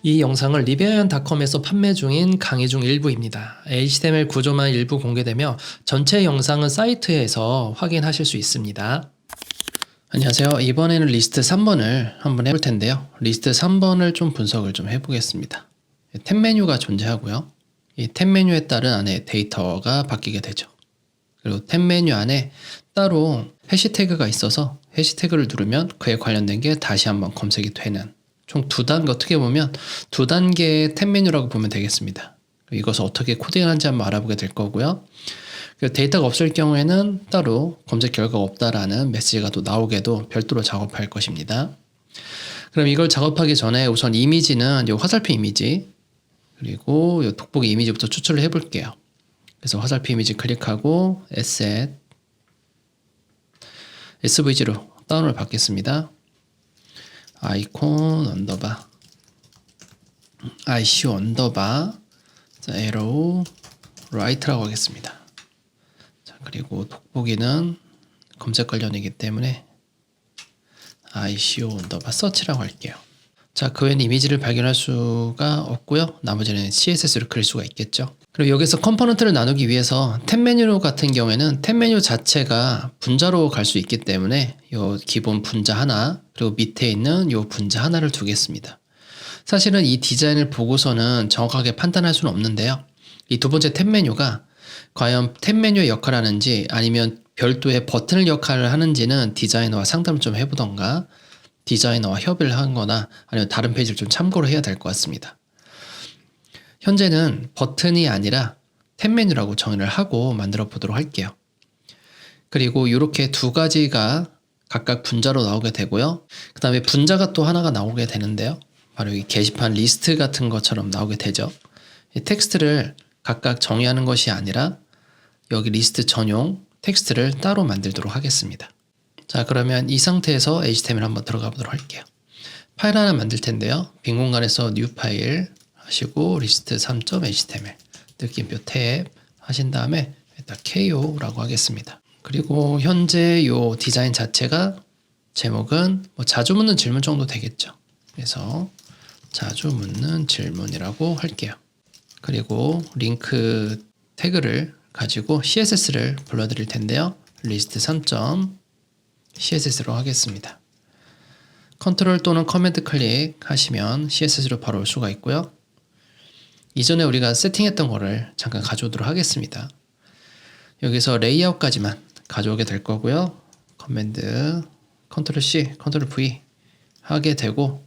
이 영상은 리베이언닷컴에서 판매 중인 강의 중 일부입니다. HTML 구조만 일부 공개되며 전체 영상은 사이트에서 확인하실 수 있습니다. 안녕하세요. 이번에는 리스트 3번을 한번 해볼 텐데요. 리스트 3번을 좀 분석을 좀 해보겠습니다. 탭 메뉴가 존재하고요. 이 탭 메뉴에 따른 안에 데이터가 바뀌게 되죠. 그리고 탭 메뉴 안에 따로 해시태그가 있어서 해시태그를 누르면 그에 관련된 게 다시 한번 검색이 되는 총 두 단계, 어떻게 보면 두 단계의 탭 메뉴라고 보면 되겠습니다. 이것을 어떻게 코딩하는지 한번 알아보게 될 거고요. 데이터가 없을 경우에는 따로 검색 결과가 없다라는 메시지가 또 나오게도 별도로 작업할 것입니다. 그럼 이걸 작업하기 전에 우선 이미지는 이 화살표 이미지 그리고 이 돋보기 이미지부터 추출을 해볼게요. 그래서 화살표 이미지 클릭하고 Asset SVG로 다운을 받겠습니다. 아이콘 언더바 ICO 언더바 에로우 라이트라고 하겠습니다. 자, 그리고 돋보기는 검색 관련이기 때문에 ICO 언더바 서치라고 할게요. 자, 그 외엔 이미지를 발견할 수가 없고요. 나머지는 CSS로 그릴 수가 있겠죠. 그리고 여기서 컴포넌트를 나누기 위해서 탭 메뉴 같은 경우에는 탭 메뉴 자체가 분자로 갈 수 있기 때문에 요 기본 분자 하나 그리고 밑에 있는 요 분자 하나를 두겠습니다. 사실은 이 디자인을 보고서는 정확하게 판단할 수는 없는데요. 이 두 번째 탭 메뉴가 과연 탭 메뉴의 역할을 하는지 아니면 별도의 버튼을 역할을 하는지는 디자이너와 상담을 좀 해보던가 디자이너와 협의를 하거나 아니면 다른 페이지를 좀 참고를 해야 될 것 같습니다. 현재는 버튼이 아니라 탭 메뉴라고 정의를 하고 만들어 보도록 할게요. 그리고 이렇게 두 가지가 각각 분자로 나오게 되고요. 그 다음에 분자가 또 하나가 나오게 되는데요. 바로 이 게시판 리스트 같은 것처럼 나오게 되죠. 이 텍스트를 각각 정의하는 것이 아니라 여기 리스트 전용 텍스트를 따로 만들도록 하겠습니다. 자, 그러면 이 상태에서 HTML 한번 들어가 보도록 할게요. 파일 하나 만들 텐데요. 빈 공간에서 new 파일 하시고 리스트 3.html 느낌표 탭 하신 다음에 일단 KO라고 하겠습니다. 그리고 현재 요 디자인 자체가 제목은 뭐 자주 묻는 질문 정도 되겠죠. 그래서 자주 묻는 질문이라고 할게요. 그리고 링크 태그를 가지고 CSS를 불러드릴 텐데요. 리스트 3.css로 하겠습니다. 컨트롤 또는 커맨드 클릭하시면 CSS로 바로 올 수가 있고요. 이전에 우리가 세팅했던 거를 잠깐 가져오도록 하겠습니다. 여기서 레이아웃까지만 가져오게 될 거고요. 커맨드 컨트롤 C, 컨트롤 V 하게 되고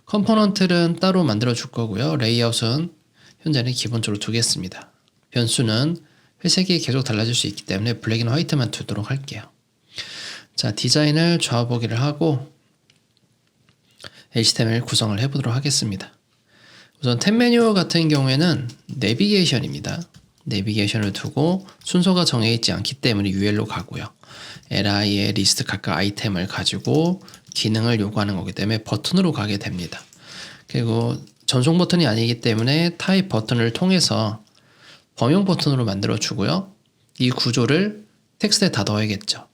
컴포넌트는 따로 만들어 줄 거고요. 레이아웃은 현재는 기본적으로 두겠습니다. 변수는 회색이 계속 달라질 수 있기 때문에 블랙 앤 화이트만 두도록 할게요. 자, 디자인을 좌보기를 하고 HTML 구성을 해보도록 하겠습니다. 우선 탭 메뉴 같은 경우에는 내비게이션입니다. 내비게이션을 두고 순서가 정해있지 않기 때문에 UL로 가고요. li의 리스트 각각 아이템을 가지고 기능을 요구하는 거기 때문에 버튼으로 가게 됩니다. 그리고 전송 버튼이 아니기 때문에 타입 버튼을 통해서 범용 버튼으로 만들어 주고요. 이 구조를 텍스트에 다 넣어야겠죠.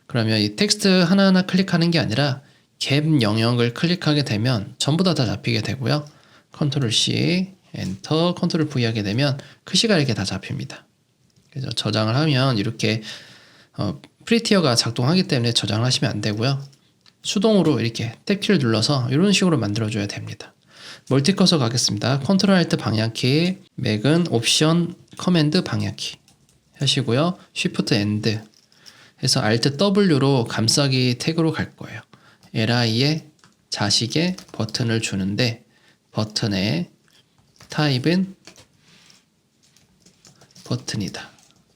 그러면 이 텍스트 하나하나 클릭하는 게 아니라 갭 영역을 클릭하게 되면 전부 다 잡히게 되고요. 컨트롤 C, 엔터, 컨트롤 V 하게 되면 글씨가 이렇게 다 잡힙니다. 그래서 저장을 하면 이렇게 프리티어가 작동하기 때문에 저장을 하시면 안 되고요. 수동으로 이렇게 탭키를 눌러서 이런 식으로 만들어줘야 됩니다. 멀티커서 가겠습니다. 컨트롤 알트 방향키, 맥은 옵션 커맨드 방향키 하시고요. 쉬프트 엔드 해서 알트 W로 감싸기 태그로 갈 거예요. li의 자식의 버튼을 주는데 버튼의 타입은 버튼이다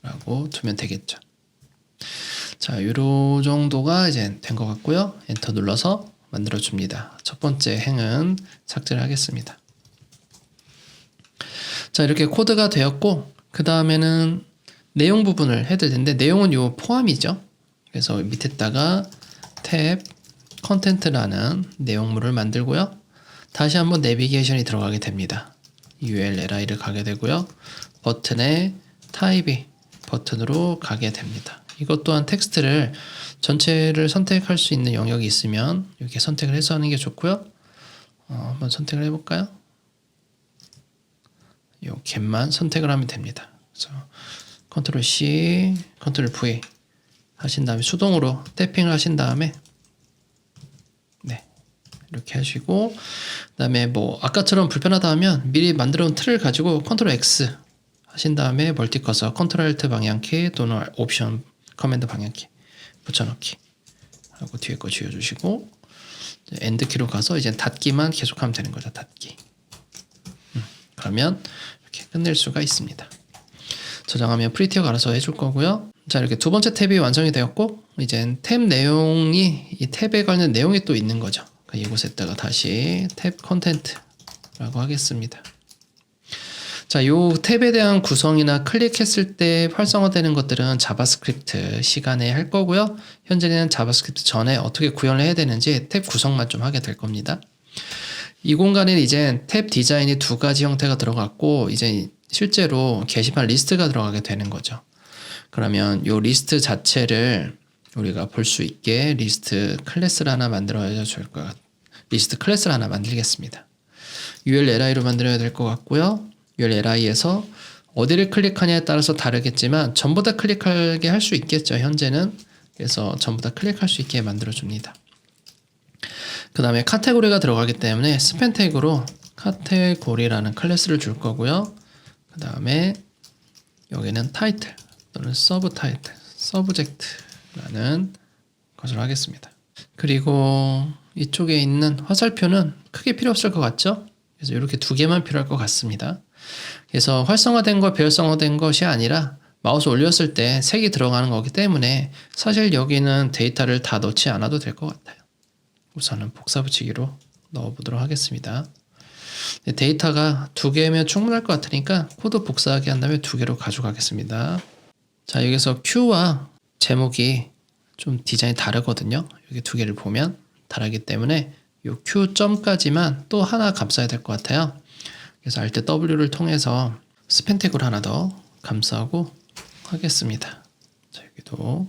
라고 두면 되겠죠. 자, 요 정도가 이제 된 것 같고요. 엔터 눌러서 만들어 줍니다. 첫 번째 행은 삭제를 하겠습니다. 자, 이렇게 코드가 되었고 그 다음에는 내용 부분을 해야 될 텐데 내용은 요 포함이죠. 그래서 밑에다가 탭 컨텐트라는 내용물을 만들고요. 다시 한번 내비게이션이 들어가게 됩니다. ULLI를 가게 되고요. 버튼의 타입이 버튼으로 가게 됩니다. 이것 또한 텍스트를 전체를 선택할 수 있는 영역이 있으면 이렇게 선택을 해서 하는 게 좋고요. 한번 선택을 해볼까요? 요 갭만 선택을 하면 됩니다. 그래서 컨트롤 C, 컨트롤 V 하신 다음에 수동으로 탭핑을 하신 다음에 네, 이렇게 하시고 그다음에 뭐 아까처럼 불편하다 하면 미리 만들어 놓은 틀을 가지고 컨트롤 X 하신 다음에 멀티 커서 컨트롤 Alt 방향키 또는 옵션 커맨드 방향키 붙여넣기 하고 뒤에 거 지워주시고 엔드 키로 가서 이제 닫기만 계속하면 되는 거죠. 닫기. 그러면 이렇게 끝낼 수가 있습니다. 저장하면 프리티어가 알아서 해줄 거고요. 자, 이렇게 두 번째 탭이 완성이 되었고 이제 탭 내용이 이 탭에 관련 내용이 또 있는 거죠. 그러니까 이곳에다가 다시 탭 컨텐트라고 하겠습니다. 자, 요 탭에 대한 구성이나 클릭했을 때 활성화되는 것들은 자바스크립트 시간에 할 거고요. 현재는 자바스크립트 전에 어떻게 구현을 해야 되는지 탭 구성만 좀 하게 될 겁니다. 이 공간에는 이제 탭 디자인이 두 가지 형태가 들어갔고 이제 실제로 게시판 리스트가 들어가게 되는 거죠. 그러면 요 리스트 자체를 우리가 볼 수 있게 리스트 클래스를 하나 만들어야 될 것 같아요. 리스트 클래스를 하나 만들겠습니다. URLI로 만들어야 될 것 같고요. URLI에서 어디를 클릭하냐에 따라서 다르겠지만 전부 다 클릭하게 할 수 있겠죠. 현재는. 그래서 전부 다 클릭할 수 있게 만들어줍니다. 그 다음에 카테고리가 들어가기 때문에 스팬 태그로 카테고리라는 클래스를 줄 거고요. 그 다음에 여기는 타이틀 또는 서브 타이틀, 서브젝트라는 것을 하겠습니다. 그리고 이쪽에 있는 화살표는 크게 필요 없을 것 같죠? 그래서 이렇게 두 개만 필요할 것 같습니다. 그래서 활성화된 거, 비활성화된 것이 아니라 마우스 올렸을 때 색이 들어가는 거기 때문에 사실 여기는 데이터를 다 넣지 않아도 될 것 같아요. 우선은 복사 붙이기로 넣어보도록 하겠습니다. 데이터가 두 개면 충분할 것 같으니까 코드 복사하기 한 다음에 두 개로 가져가겠습니다. 자, 여기서 Q와 제목이 좀 디자인이 다르거든요. 여기 두 개를 보면 다르기 때문에 이 Q점까지만 또 하나 감싸야 될 것 같아요. 그래서 Alt W를 통해서 스팬 태그를 하나 더 감싸고 하겠습니다. 자, 여기도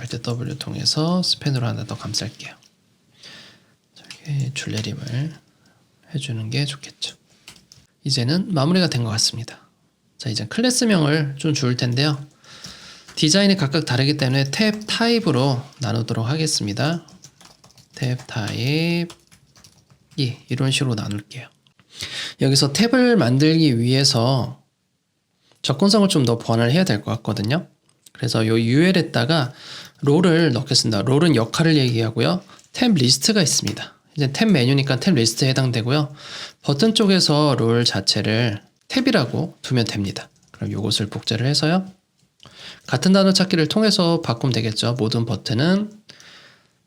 Alt W를 통해서 스팬으로 하나 더 감쌀게요. 자, 여기 줄내림을 해주는 게 좋겠죠. 이제는 마무리가 된 것 같습니다. 자, 이제 클래스명을 좀 줄 텐데요. 디자인이 각각 다르기 때문에 탭 타입으로 나누도록 하겠습니다. 탭 타입 이런 식으로 나눌게요. 여기서 탭을 만들기 위해서 접근성을 좀 더 보완을 해야 될 것 같거든요. 그래서 이 UL에다가 롤을 넣겠습니다. 롤은 역할을 얘기하고요. 탭 리스트가 있습니다. 이제 탭 메뉴니까 탭 리스트에 해당되고요. 버튼 쪽에서 롤 자체를 탭이라고 두면 됩니다. 그럼 이것을 복제를 해서요. 같은 단어 찾기를 통해서 바꾸면 되겠죠. 모든 버튼은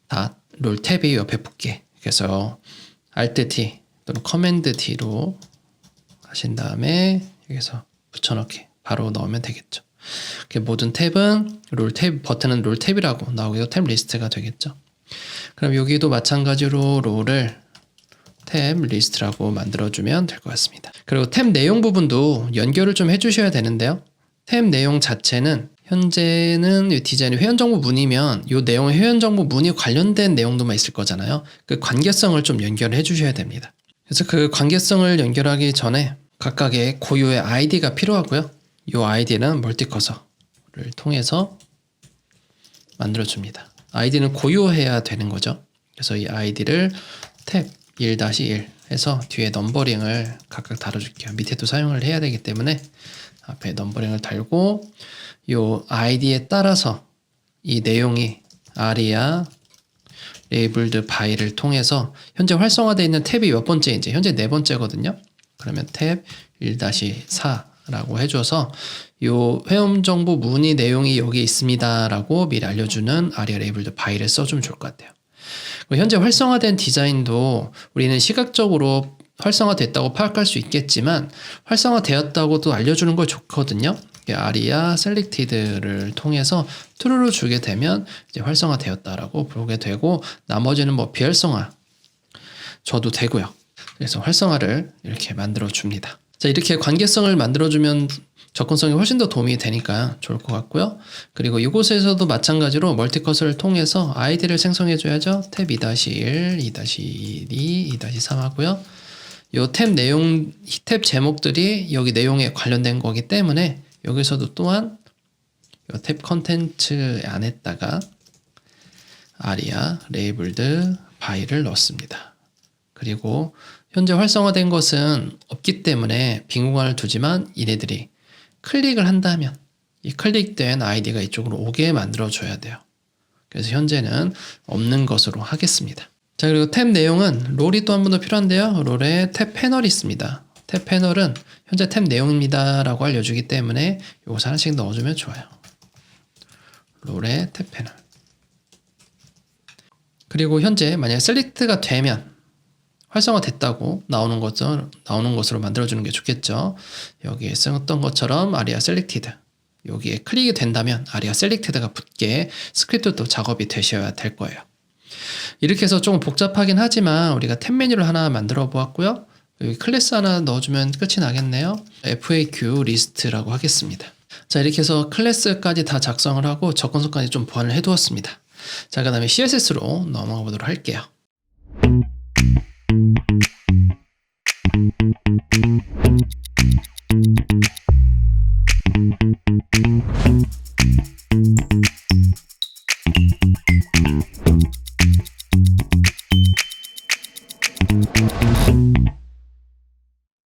다 롤 탭이 옆에 붙게. 그래서 Alt T 또는 커맨드 T로 하신 다음에 여기서 붙여넣기 바로 넣으면 되겠죠. 모든 탭은 롤 탭, 버튼은 롤 탭이라고 나오기도 탭 리스트가 되겠죠. 그럼 여기도 마찬가지로 롤을 탭 리스트라고 만들어주면 될 것 같습니다. 그리고 탭 내용 부분도 연결을 좀 해주셔야 되는데요. 탭 내용 자체는 현재는 이 디자인이 회원정보 문이면 이 내용의 회원정보 문이 관련된 내용도만 있을 거잖아요. 그 관계성을 좀 연결을 해주셔야 됩니다. 그래서 그 관계성을 연결하기 전에 각각의 고유의 아이디가 필요하고요. 이 아이디는 멀티커서를 통해서 만들어줍니다. 아이디는 고유해야 되는 거죠. 그래서 이 아이디를 탭 1-1 해서 뒤에 넘버링을 각각 달아줄게요. 밑에도 사용을 해야 되기 때문에 앞에 넘버링을 달고 이 아이디에 따라서 이 내용이 aria labeled by를 통해서 현재 활성화되어 있는 탭이 몇 번째인지 현재 네 번째거든요. 그러면 탭 1-4라고 해줘서 이 회원정보 문의 내용이 여기 있습니다 라고 미리 알려주는 aria labeled by를 써주면 좋을 것 같아요. 현재 활성화된 디자인도 우리는 시각적으로 활성화됐다고 파악할 수 있겠지만 활성화되었다고도 알려주는 거 좋거든요. aria selected를 통해서 true로 주게 되면 이제 활성화되었다라고 보게 되고 나머지는 뭐 비활성화 줘도 되고요. 그래서 활성화를 이렇게 만들어 줍니다. 자, 이렇게 관계성을 만들어 주면 접근성이 훨씬 더 도움이 되니까 좋을 것 같고요. 그리고 이곳에서도 마찬가지로 멀티커서를 통해서 아이디를 생성해 줘야죠. 탭 2-1, 2-2, 2-3 하고요. 요 탭 내용, 탭 제목들이 여기 내용에 관련된 거기 때문에 여기서도 또한 요 탭 컨텐츠 안에다가 아리아 레이블드 바이를 넣습니다. 그리고 현재 활성화된 것은 없기 때문에 빈 공간을 두지만 얘네들이 클릭을 한다면 이 클릭된 아이디가 이쪽으로 오게 만들어 줘야 돼요. 그래서 현재는 없는 것으로 하겠습니다. 자, 그리고 탭 내용은 롤이 또 한 번 더 필요한데요. 롤에 탭 패널이 있습니다. 탭 패널은 현재 탭 내용입니다 라고 알려주기 때문에 이것을 하나씩 넣어주면 좋아요. 롤의 탭 패널. 그리고 현재 만약에 셀렉트가 되면 활성화됐다고 나오는 것으로 만들어주는 게 좋겠죠. 여기에 썼던 것처럼 아리아 셀렉티드, 여기에 클릭이 된다면 아리아 셀렉티드가 붙게 스크립트도 작업이 되셔야 될 거예요. 이렇게 해서 조금 복잡하긴 하지만 우리가 탭 메뉴를 하나 만들어 보았고요. 여기 클래스 하나 넣어주면 끝이 나겠네요. FAQ 리스트라고 하겠습니다. 자, 이렇게 해서 클래스까지 다 작성을 하고 접근성까지 좀 보완을 해 두었습니다. 자, 그 다음에 CSS로 넘어가 보도록 할게요.